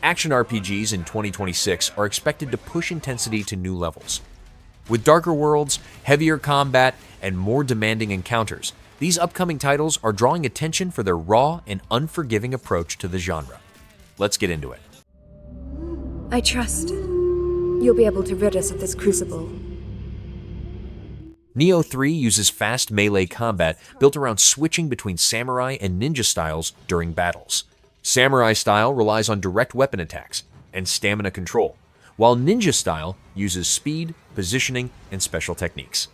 Action RPGs in 2026 are expected to push intensity to new levels. With darker worlds, heavier combat, and more demanding encounters, these upcoming titles are drawing attention for their raw and unforgiving approach to the genre. Let's get into it. I trust you'll be able to rid us of this crucible. Nioh 3 uses fast melee combat built around switching between samurai and ninja styles during battles. Samurai style relies on direct weapon attacks and stamina control, while ninja style uses speed, positioning, and special techniques.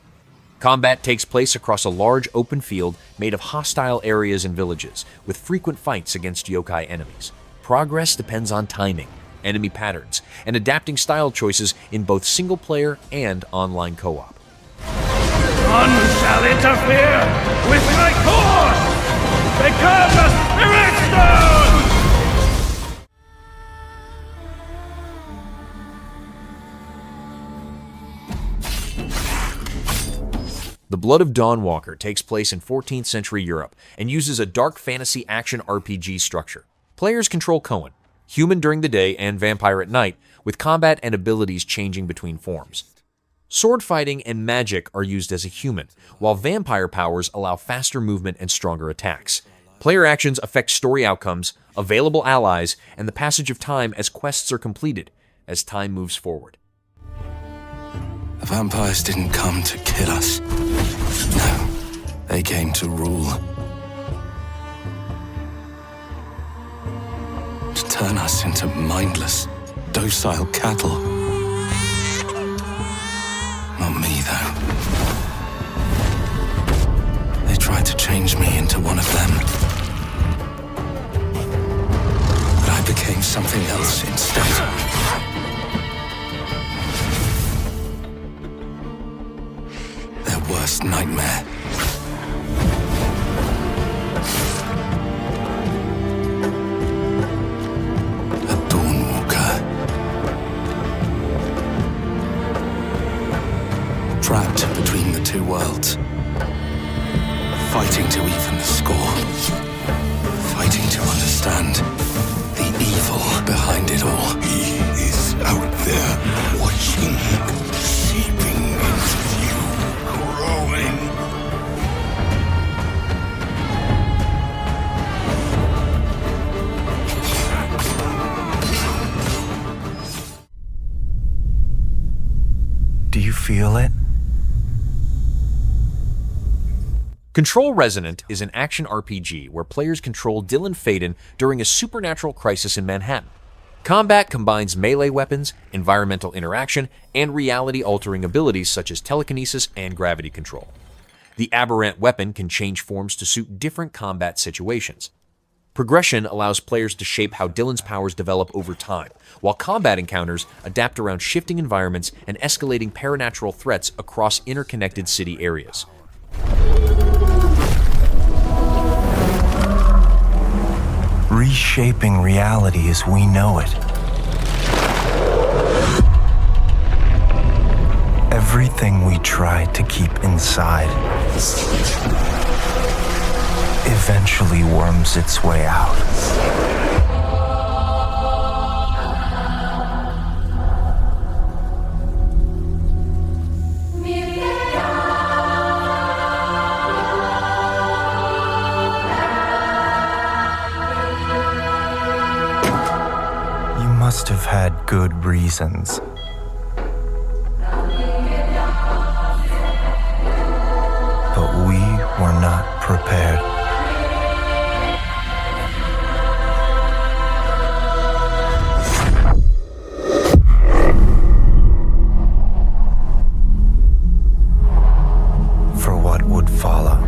Combat takes place across a large open field made of hostile areas and villages, with frequent fights against yokai enemies. Progress depends on timing, enemy patterns, and adapting style choices in both single-player and online co-op. None shall interfere with my course! Become the Spirit Stone! The Blood of Dawnwalker takes place in 14th century Europe and uses a dark fantasy action RPG structure. Players control Cohen, human during the day and vampire at night, with combat and abilities changing between forms. Sword fighting and magic are used as a human, while vampire powers allow faster movement and stronger attacks. Player actions affect story outcomes, available allies, and the passage of time as quests are completed, as time moves forward. The vampires didn't come to kill us. No, they came to rule. To turn us into mindless, docile cattle. Not me, though. They tried to change me into one of them. But I became something else instead. Their worst nightmare. A Dawnwalker. Trapped between the two worlds. Fighting to even the score. Fighting to understand the evil behind it all. He is out there watching, seeping into you, growing. Do you feel it? Control Resonant is an action RPG where players control Dylan Faden during a supernatural crisis in Manhattan. Combat combines melee weapons, environmental interaction, and reality-altering abilities such as telekinesis and gravity control. The aberrant weapon can change forms to suit different combat situations. Progression allows players to shape how Dylan's powers develop over time, while combat encounters adapt around shifting environments and escalating paranatural threats across interconnected city areas. Reshaping reality as we know it. Everything we tried to keep inside eventually worms its way out. You must have had good reasons. But we were not prepared. For what would follow.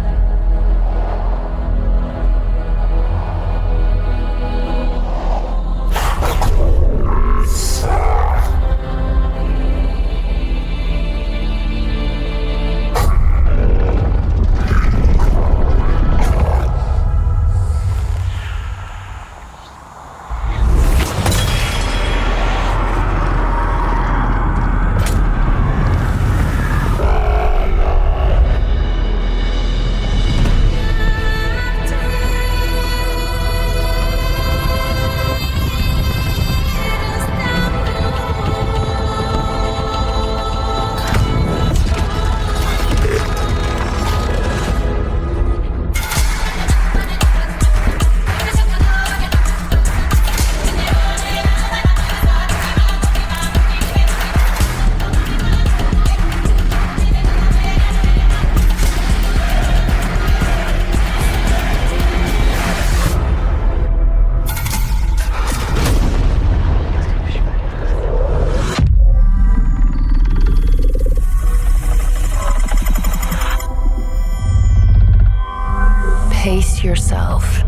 yourself.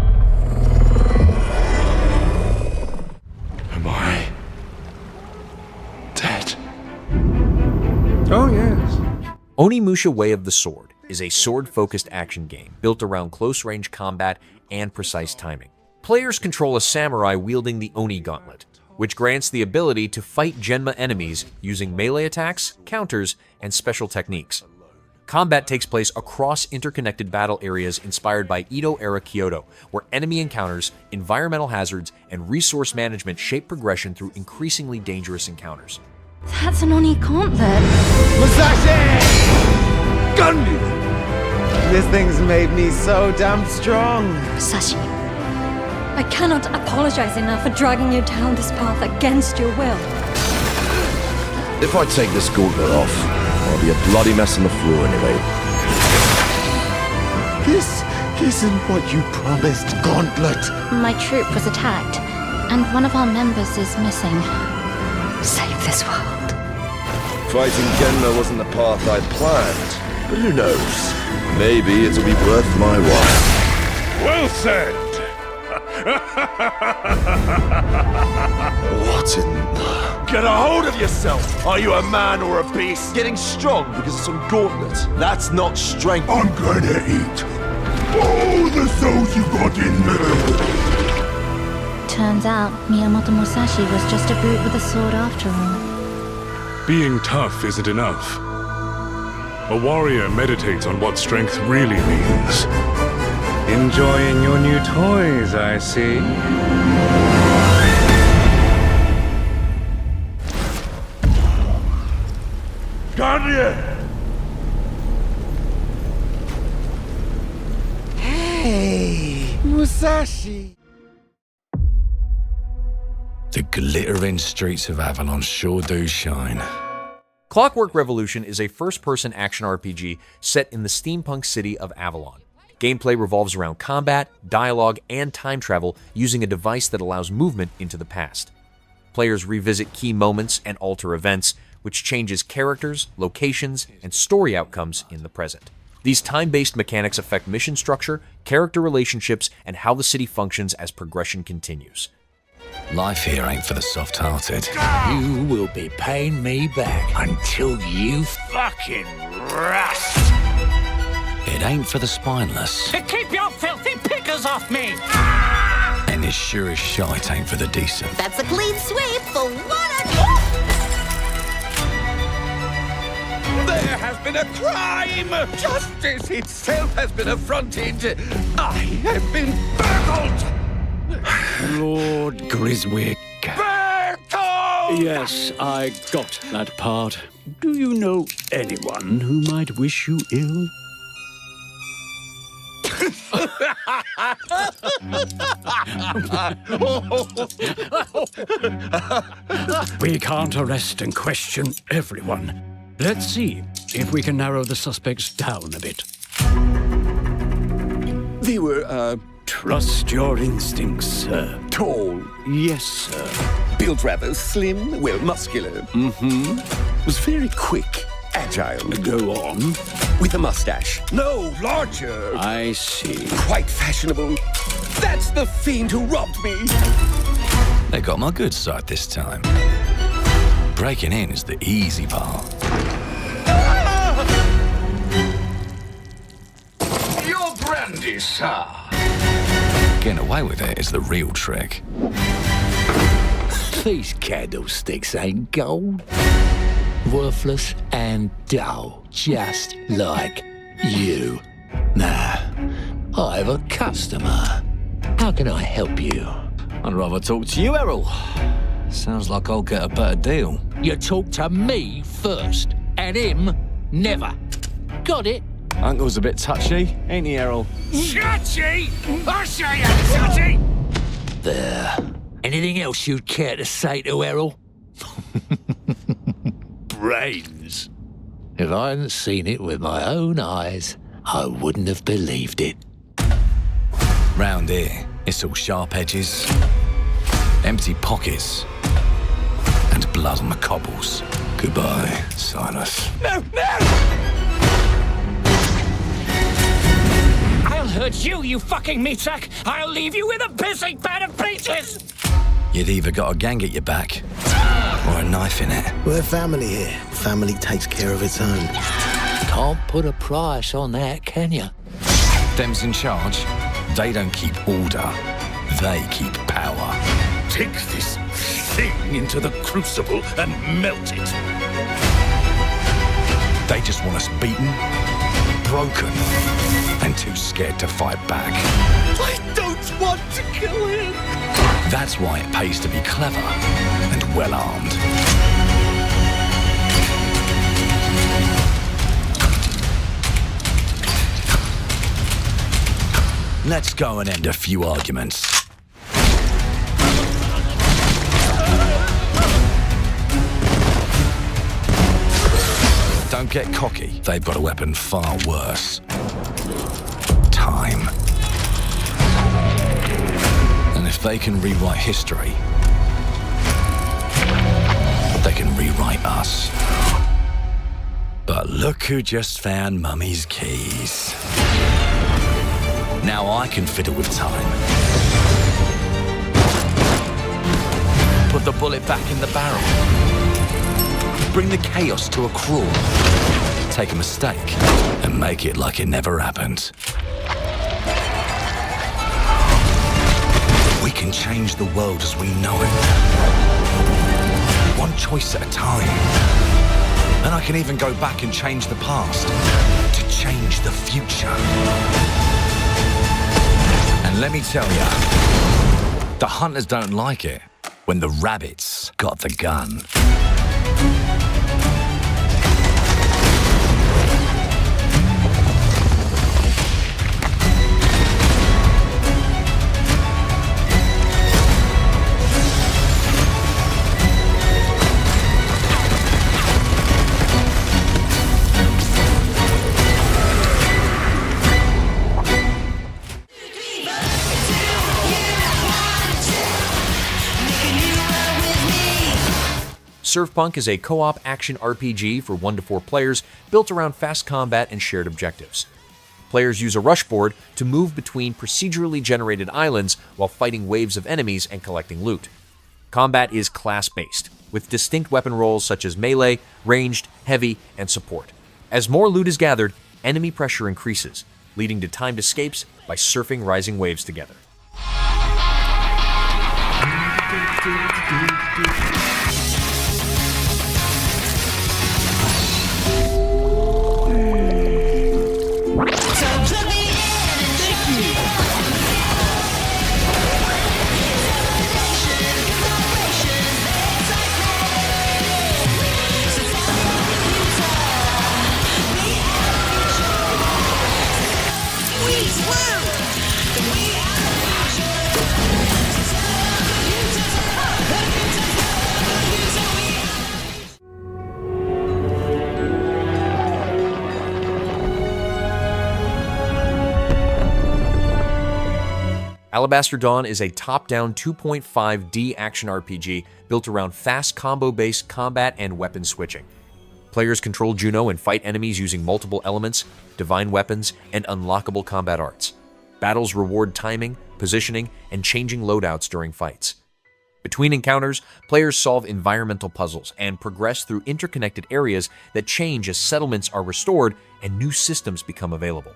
Am I dead? Oh, yes. Onimusha Way of the Sword is a sword-focused action game built around close-range combat and precise timing. Players control a samurai wielding the Oni Gauntlet, which grants the ability to fight Genma enemies using melee attacks, counters, and special techniques. Combat takes place across interconnected battle areas inspired by Edo-era Kyoto, where enemy encounters, environmental hazards, and resource management shape progression through increasingly dangerous encounters. That's an Oni Gauntlet. Musashi! Gun me! This thing's made me so damn strong. Musashi, I cannot apologize enough for dragging you down this path against your will. If I take this gauntlet off, I'll be a bloody mess on the floor anyway. This isn't what you promised, Gauntlet. My troop was attacked, and one of our members is missing. Save this world. Fighting Genma wasn't the path I'd planned, but who knows? Maybe it'll be worth my while. Well said! What in the... Get a hold of yourself! Are you a man or a beast? Getting strong because of some gauntlet. That's not strength. I'm gonna eat all the souls you got in there! Turns out, Miyamoto Musashi was just a brute with a sword after all. Being tough isn't enough. A warrior meditates on what strength really means. Enjoying your new toys, I see. Guardian! Hey, Musashi. The glittering streets of Avalon sure do shine. Clockwork Revolution is a first-person action RPG set in the steampunk city of Avalon. Gameplay revolves around combat, dialogue, and time travel using a device that allows movement into the past. Players revisit key moments and alter events, which changes characters, locations, and story outcomes in the present. These time-based mechanics affect mission structure, character relationships, and how the city functions as progression continues. Life here ain't for the soft-hearted. You will be paying me back until you fucking rust. It ain't for the spineless. Keep your filthy pickers off me! And it sure as shite ain't for the decent. That's a clean sweep for one and... There has been a crime! Justice itself has been affronted! I have been burgled! Lord Griswick. Burgled! Yes, I got that part. Do you know anyone who might wish you ill? We can't arrest and question everyone. Let's see if we can narrow the suspects down a bit. They were, Trust your instincts, sir. tall, Yes, sir. built rather slim, well, muscular. Mm-hmm. Was very quick, agile. Go on. With a mustache. No, larger. I see. Quite fashionable. That's the fiend who robbed me. They got my good side this time. Breaking in is the easy part. Your brandy, sir. Getting away with it is the real trick. These candlesticks ain't gold. Worthless and dull, just like you. Nah, I have a customer. How can I help you? I'd rather talk to you, Errol. Sounds like I'll get a better deal. You talk to me first, and him never. Got it? Uncle's a bit touchy, ain't he, Errol? Touchy? I say I'm touchy! There. Anything else you'd care to say to Errol? Brains. If I hadn't seen it with my own eyes, I wouldn't have believed it. Round here, it's all sharp edges, empty pockets, and blood on the cobbles. Goodbye, Silas. No, no! I'll hurt you, you fucking meatsack, I'll leave you with a pissing bed of peaches! You'd either got a gang at your back, or a knife in it. We're family here. Family takes care of its own. Can't put a price on that, can you? Them's in charge. They don't keep order. They keep power. Take this thing into the crucible and melt it. They just want us beaten, broken, and too scared to fight back. I don't want to kill him. That's why it pays to be clever and well-armed. Let's go and end a few arguments. Don't get cocky. They've got a weapon far worse. Time. And if they can rewrite history, they can rewrite us. But look who just found Mummy's keys. Now I can fiddle with time. Put the bullet back in the barrel. Bring the chaos to a crawl. Take a mistake and make it like it never happened. We can change the world as we know it. One choice at a time. And I can even go back and change the past to change the future. And let me tell ya, the hunters don't like it when the rabbits got the gun. Surfpunk is a co-op action RPG for 1 to 4 players built around fast combat and shared objectives. Players use a rush board to move between procedurally generated islands while fighting waves of enemies and collecting loot. Combat is class-based, with distinct weapon roles such as melee, ranged, heavy, and support. As more loot is gathered, enemy pressure increases, leading to timed escapes by surfing rising waves together. Alabaster Dawn is a top-down 2.5D action RPG built around fast combo-based combat and weapon switching. Players control Juno and fight enemies using multiple elements, divine weapons, and unlockable combat arts. Battles reward timing, positioning, and changing loadouts during fights. Between encounters, players solve environmental puzzles and progress through interconnected areas that change as settlements are restored and new systems become available.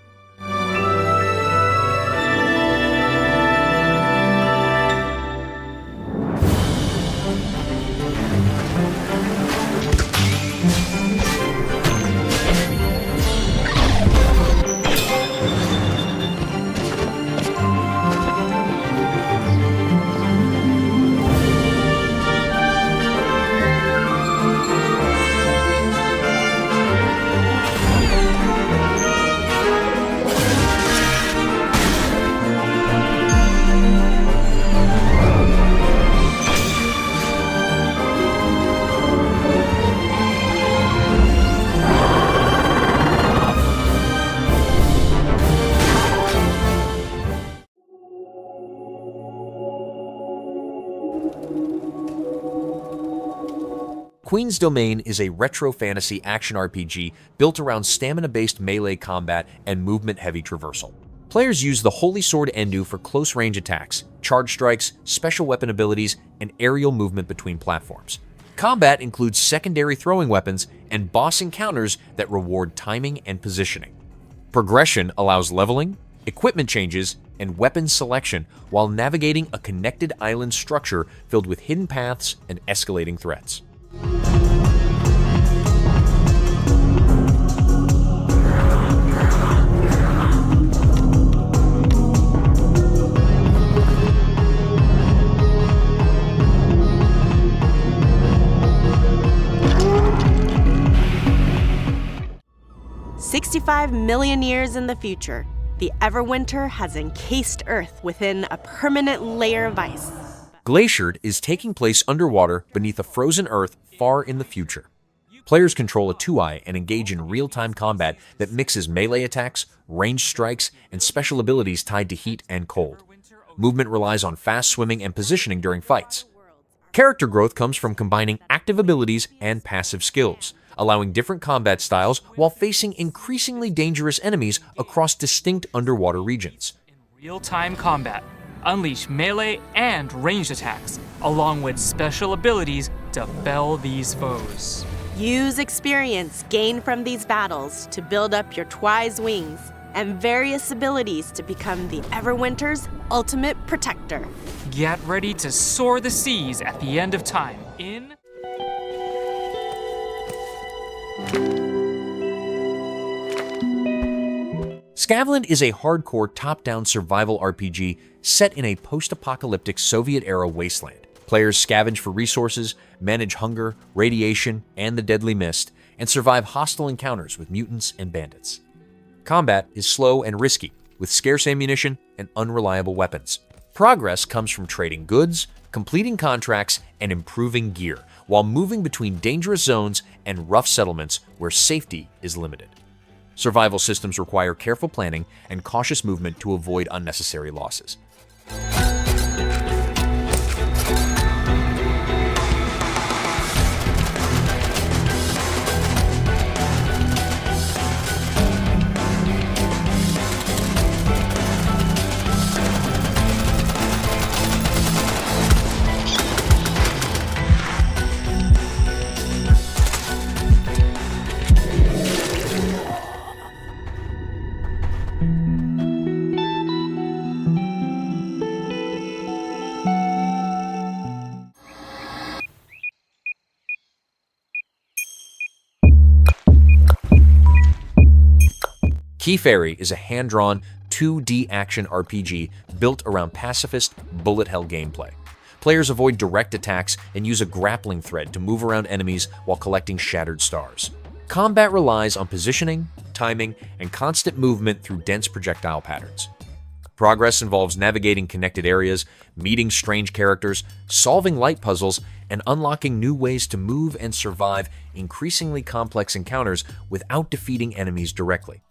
Queen's Domain is a retro fantasy action RPG built around stamina-based melee combat and movement-heavy traversal. Players use the Holy Sword Endu for close-range attacks, charge strikes, special weapon abilities, and aerial movement between platforms. Combat includes secondary throwing weapons and boss encounters that reward timing and positioning. Progression allows leveling, equipment changes, and weapon selection while navigating a connected island structure filled with hidden paths and escalating threats. "65 million years in the future, the Everwinter has encased Earth within a permanent layer of ice." Glaciered is taking place underwater beneath a frozen Earth far in the future. Players control a 2-eye and engage in real-time combat that mixes melee attacks, ranged strikes, and special abilities tied to heat and cold. Movement relies on fast swimming and positioning during fights. Character growth comes from combining active abilities and passive skills, allowing different combat styles while facing increasingly dangerous enemies across distinct underwater regions. Real-time combat. Unleash melee and ranged attacks, along with special abilities to fell these foes. Use experience gained from these battles to build up your Twi's wings and various abilities to become the Everwinter's ultimate protector. Get ready to soar the seas at the end of time in... Scavland is a hardcore top-down survival RPG set in a post-apocalyptic Soviet-era wasteland. Players scavenge for resources, manage hunger, radiation, and the deadly mist, and survive hostile encounters with mutants and bandits. Combat is slow and risky, with scarce ammunition and unreliable weapons. Progress comes from trading goods, completing contracts, and improving gear, while moving between dangerous zones and rough settlements where safety is limited. Survival systems require careful planning and cautious movement to avoid unnecessary losses. Key Fairy is a hand-drawn 2D action RPG built around pacifist, bullet hell gameplay. Players avoid direct attacks and use a grappling thread to move around enemies while collecting shattered stars. Combat relies on positioning, timing, and constant movement through dense projectile patterns. Progress involves navigating connected areas, meeting strange characters, solving light puzzles, and unlocking new ways to move and survive increasingly complex encounters without defeating enemies directly.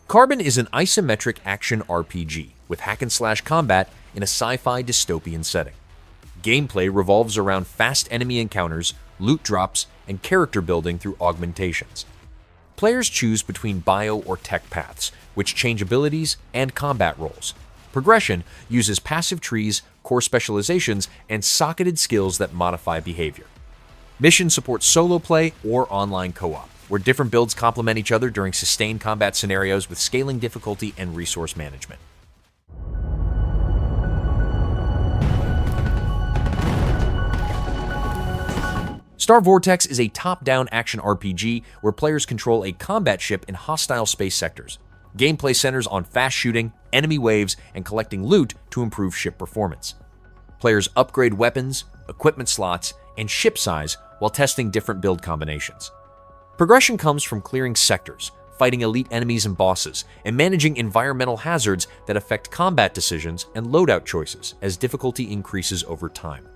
Carbon is an isometric action RPG with hack-and-slash combat in a sci-fi dystopian setting. Gameplay revolves around fast enemy encounters, loot drops, and character building through augmentations. Players choose between bio or tech paths, which change abilities and combat roles. Progression uses passive trees, core specializations, and socketed skills that modify behavior. Mission supports solo play or online co-op, where different builds complement each other during sustained combat scenarios with scaling difficulty and resource management. Star Vortex is a top-down action RPG where players control a combat ship in hostile space sectors. Gameplay centers on fast shooting, enemy waves, and collecting loot to improve ship performance. Players upgrade weapons, equipment slots, and ship size while testing different build combinations. Progression comes from clearing sectors, fighting elite enemies and bosses, and managing environmental hazards that affect combat decisions and loadout choices as difficulty increases over time.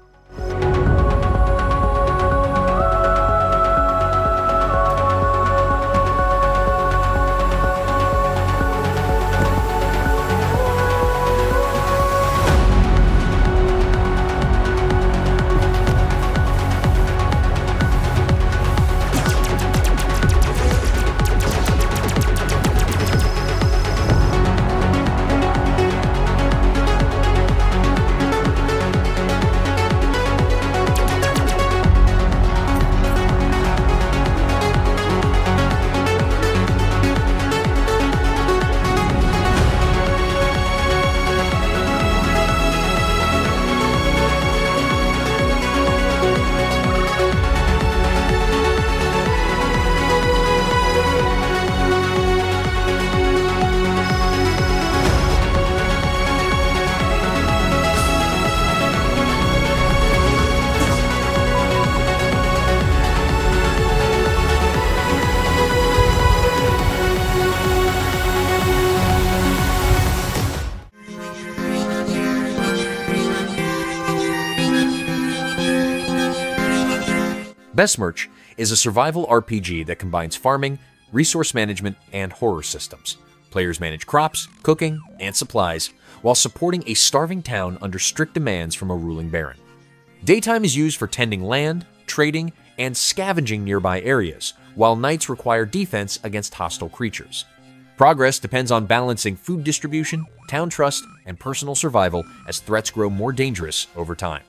Besmirch is a survival RPG that combines farming, resource management, and horror systems. Players manage crops, cooking, and supplies, while supporting a starving town under strict demands from a ruling baron. Daytime is used for tending land, trading, and scavenging nearby areas, while nights require defense against hostile creatures. Progress depends on balancing food distribution, town trust, and personal survival as threats grow more dangerous over time.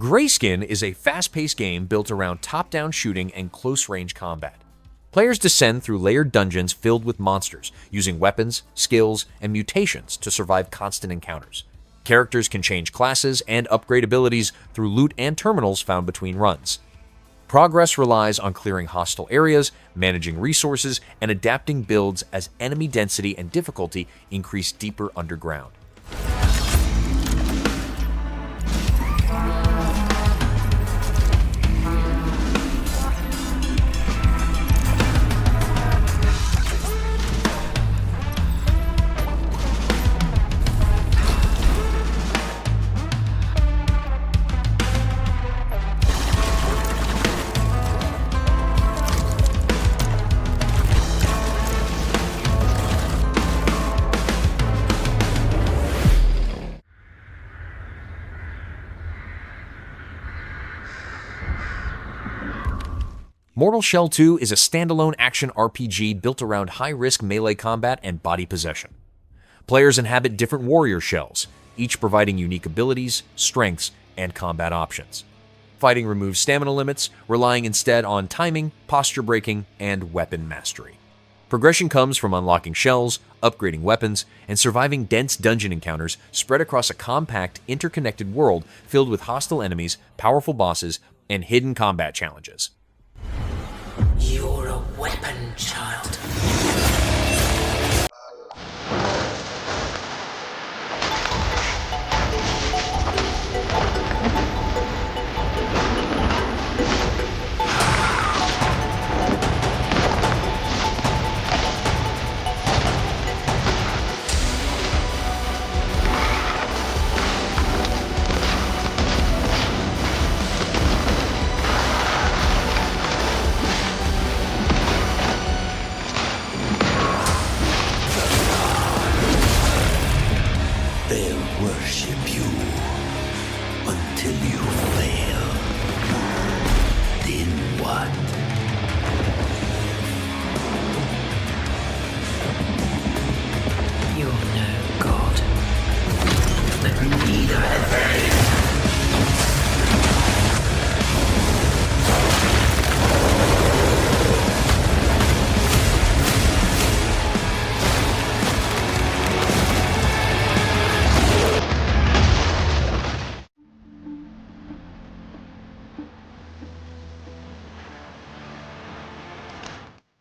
Greyskin is a fast-paced game built around top-down shooting and close-range combat. Players descend through layered dungeons filled with monsters, using weapons, skills, and mutations to survive constant encounters. Characters can change classes and upgrade abilities through loot and terminals found between runs. Progress relies on clearing hostile areas, managing resources, and adapting builds as enemy density and difficulty increase deeper underground. Mortal Shell 2 is a standalone action RPG built around high-risk melee combat and body possession. Players inhabit different warrior shells, each providing unique abilities, strengths, and combat options. Fighting removes stamina limits, relying instead on timing, posture breaking, and weapon mastery. Progression comes from unlocking shells, upgrading weapons, and surviving dense dungeon encounters spread across a compact, interconnected world filled with hostile enemies, powerful bosses, and hidden combat challenges. You're a weapon, child.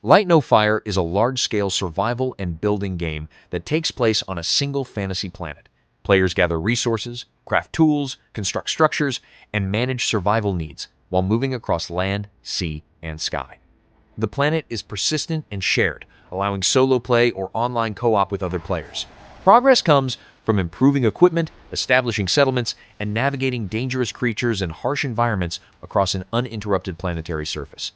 Light No Fire is a large-scale survival and building game that takes place on a single fantasy planet. Players gather resources, craft tools, construct structures, and manage survival needs while moving across land, sea, and sky. The planet is persistent and shared, allowing solo play or online co-op with other players. Progress comes from improving equipment, establishing settlements, and navigating dangerous creatures and harsh environments across an uninterrupted planetary surface.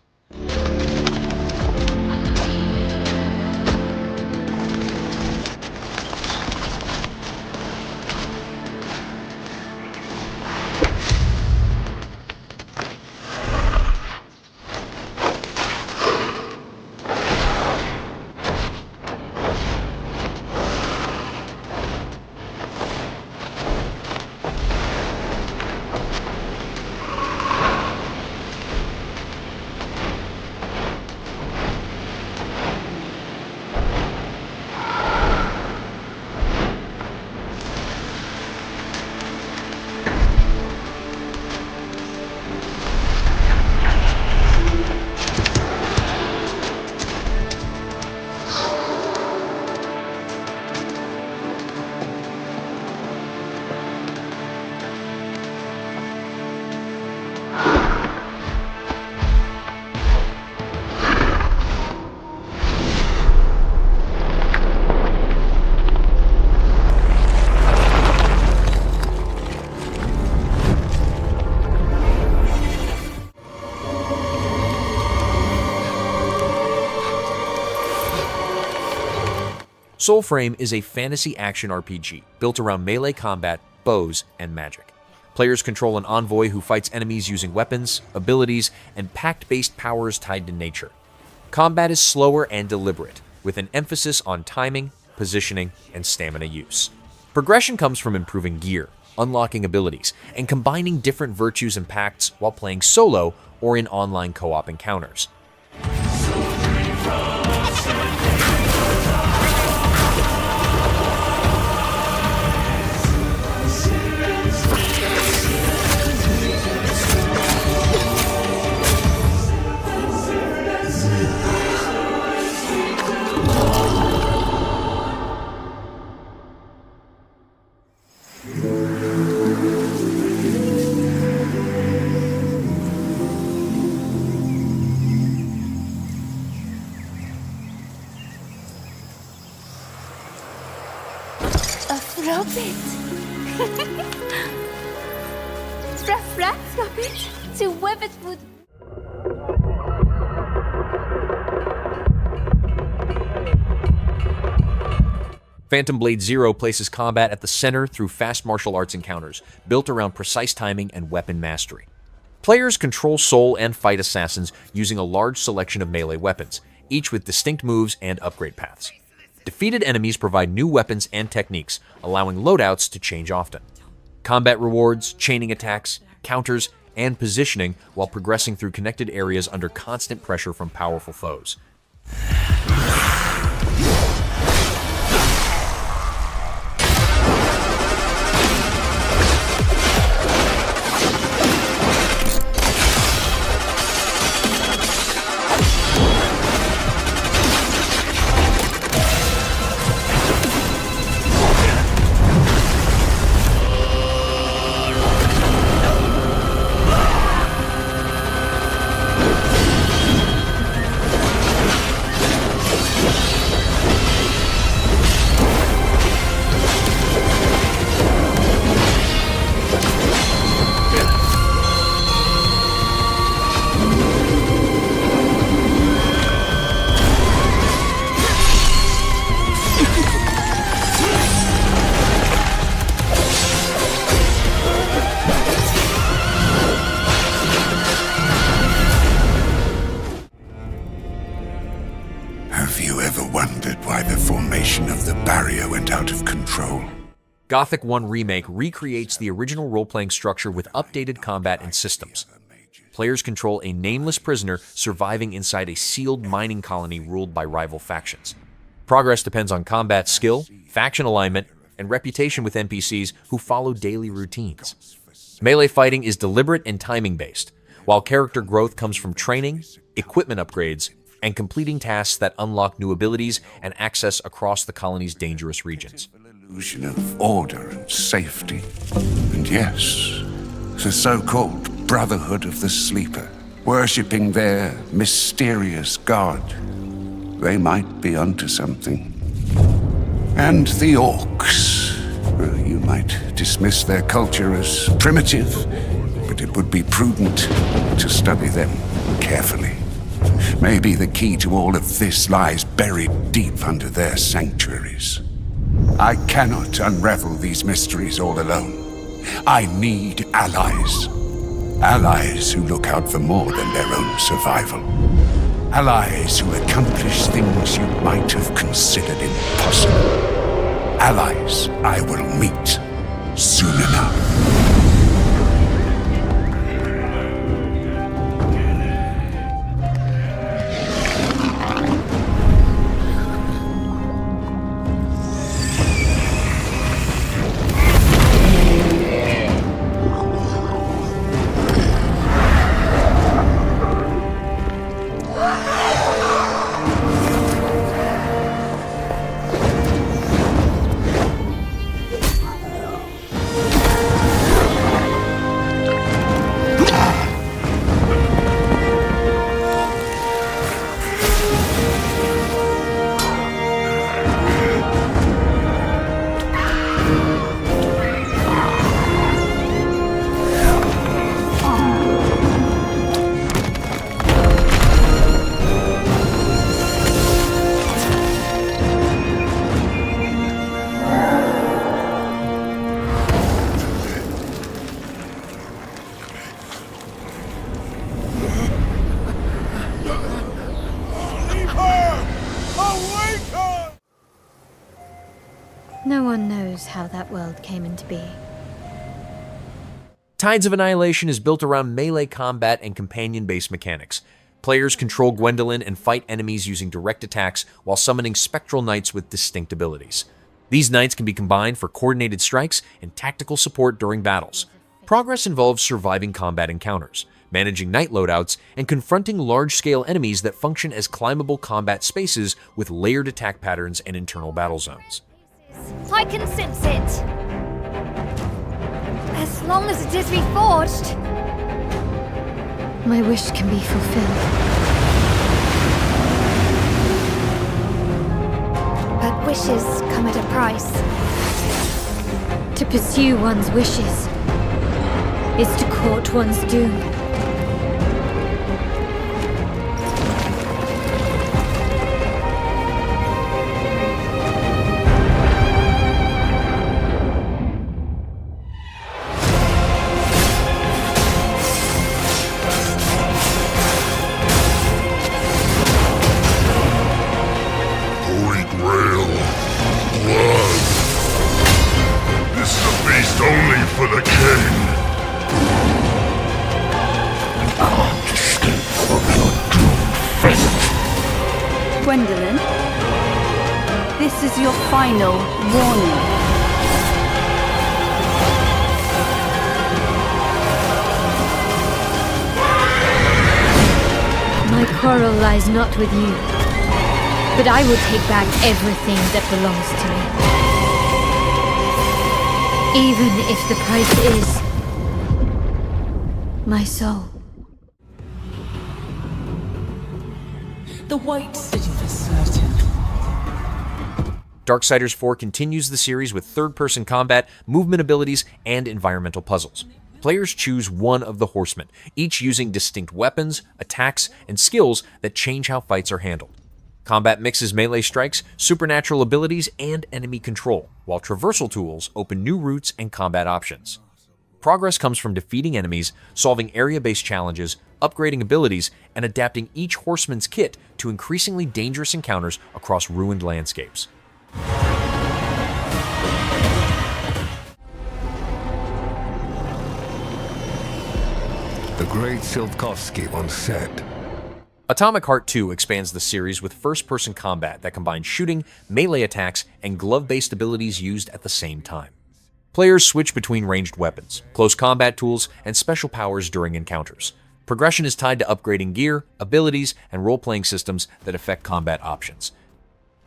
Soulframe is a fantasy action RPG built around melee combat, bows, and magic. Players control an envoy who fights enemies using weapons, abilities, and pact-based powers tied to nature. Combat is slower and deliberate, with an emphasis on timing, positioning, and stamina use. Progression comes from improving gear, unlocking abilities, and combining different virtues and pacts while playing solo or in online co-op encounters. Phantom Blade Zero places combat at the center through fast martial arts encounters, built around precise timing and weapon mastery. Players control soul and fight assassins using a large selection of melee weapons, each with distinct moves and upgrade paths. Defeated enemies provide new weapons and techniques, allowing loadouts to change often. Combat rewards, chaining attacks, counters, and positioning while progressing through connected areas under constant pressure from powerful foes. Gothic 1 Remake recreates the original role-playing structure with updated combat and systems. Players control a nameless prisoner surviving inside a sealed mining colony ruled by rival factions. Progress depends on combat skill, faction alignment, and reputation with NPCs who follow daily routines. Melee fighting is deliberate and timing-based, while character growth comes from training, equipment upgrades, and completing tasks that unlock new abilities and access across the colony's dangerous regions. Illusion of order and safety. And yes, the so-called Brotherhood of the Sleeper, worshipping their mysterious god. They might be onto something. And the orcs. Well, you might dismiss their culture as primitive, but it would be prudent to study them carefully. Maybe the key to all of this lies buried deep under their sanctuaries. I cannot unravel these mysteries all alone. I need allies. Allies who look out for more than their own survival. Allies who accomplish things you might have considered impossible. Allies I will meet soon enough. No one knows how that world came into being. Tides of Annihilation is built around melee combat and companion-based mechanics. Players control Gwendolyn and fight enemies using direct attacks while summoning spectral knights with distinct abilities. These knights can be combined for coordinated strikes and tactical support during battles. Progress involves surviving combat encounters, managing knight loadouts, and confronting large-scale enemies that function as climbable combat spaces with layered attack patterns and internal battle zones. I can sense it. As long as it is reforged. My wish can be fulfilled. But wishes come at a price. To pursue one's wishes is to court one's doom. Gwendolyn, this is your final warning. My quarrel lies not with you, but I will take back everything that belongs to me. Even if the price is my soul. The White City for certain. Darksiders 4 continues the series with third-person combat, movement abilities, and environmental puzzles. Players choose one of the Horsemen, each using distinct weapons, attacks, and skills that change how fights are handled. Combat mixes melee strikes, supernatural abilities, and enemy control, while traversal tools open new routes and combat options. Progress comes from defeating enemies, solving area-based challenges, upgrading abilities, and adapting each horseman's kit to increasingly dangerous encounters across ruined landscapes. The great Silkovsky once said, Atomic Heart 2 expands the series with first-person combat that combines shooting, melee attacks, and glove-based abilities used at the same time. Players switch between ranged weapons, close combat tools, and special powers during encounters. Progression is tied to upgrading gear, abilities, and role-playing systems that affect combat options.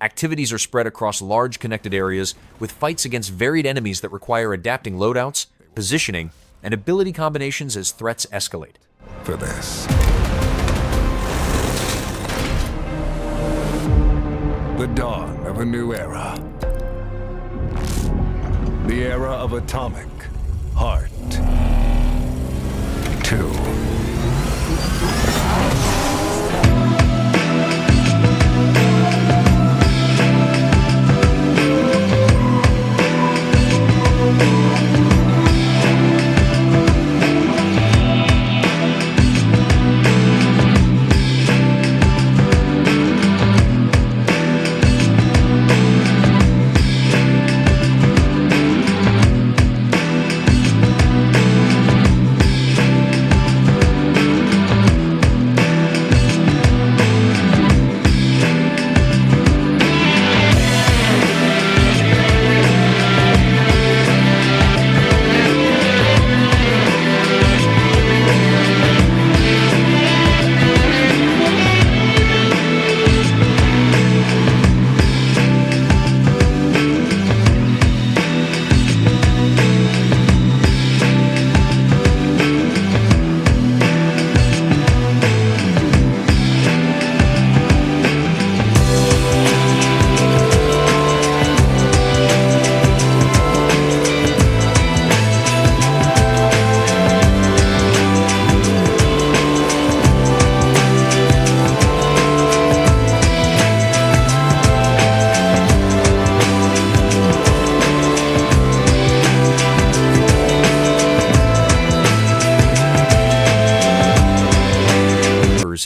Activities are spread across large connected areas, with fights against varied enemies that require adapting loadouts, positioning, and ability combinations as threats escalate. For this. The dawn of a new era. The era of Atomic Heart 2.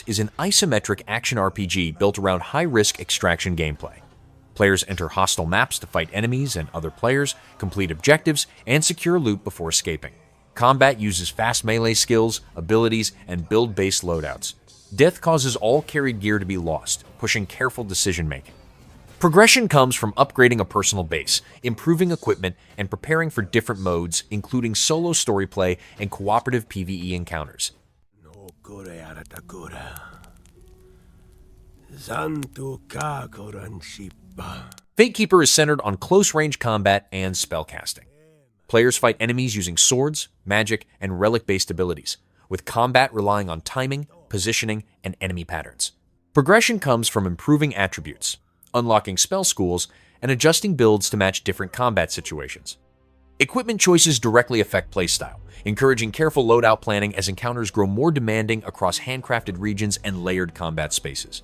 is an isometric action RPG built around high-risk extraction gameplay. Players enter hostile maps to fight enemies and other players, complete objectives, and secure loot before escaping. Combat uses fast melee skills, abilities, and build-based loadouts. Death causes all carried gear to be lost, pushing careful decision-making. Progression comes from upgrading a personal base, improving equipment, and preparing for different modes, including solo story play and cooperative PvE encounters. Fatekeeper is centered on close-range combat and spellcasting. Players fight enemies using swords, magic, and relic-based abilities, with combat relying on timing, positioning, and enemy patterns. Progression comes from improving attributes, unlocking spell schools, and adjusting builds to match different combat situations. Equipment choices directly affect playstyle, encouraging careful loadout planning as encounters grow more demanding across handcrafted regions and layered combat spaces.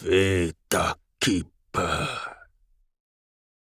Fatekeeper.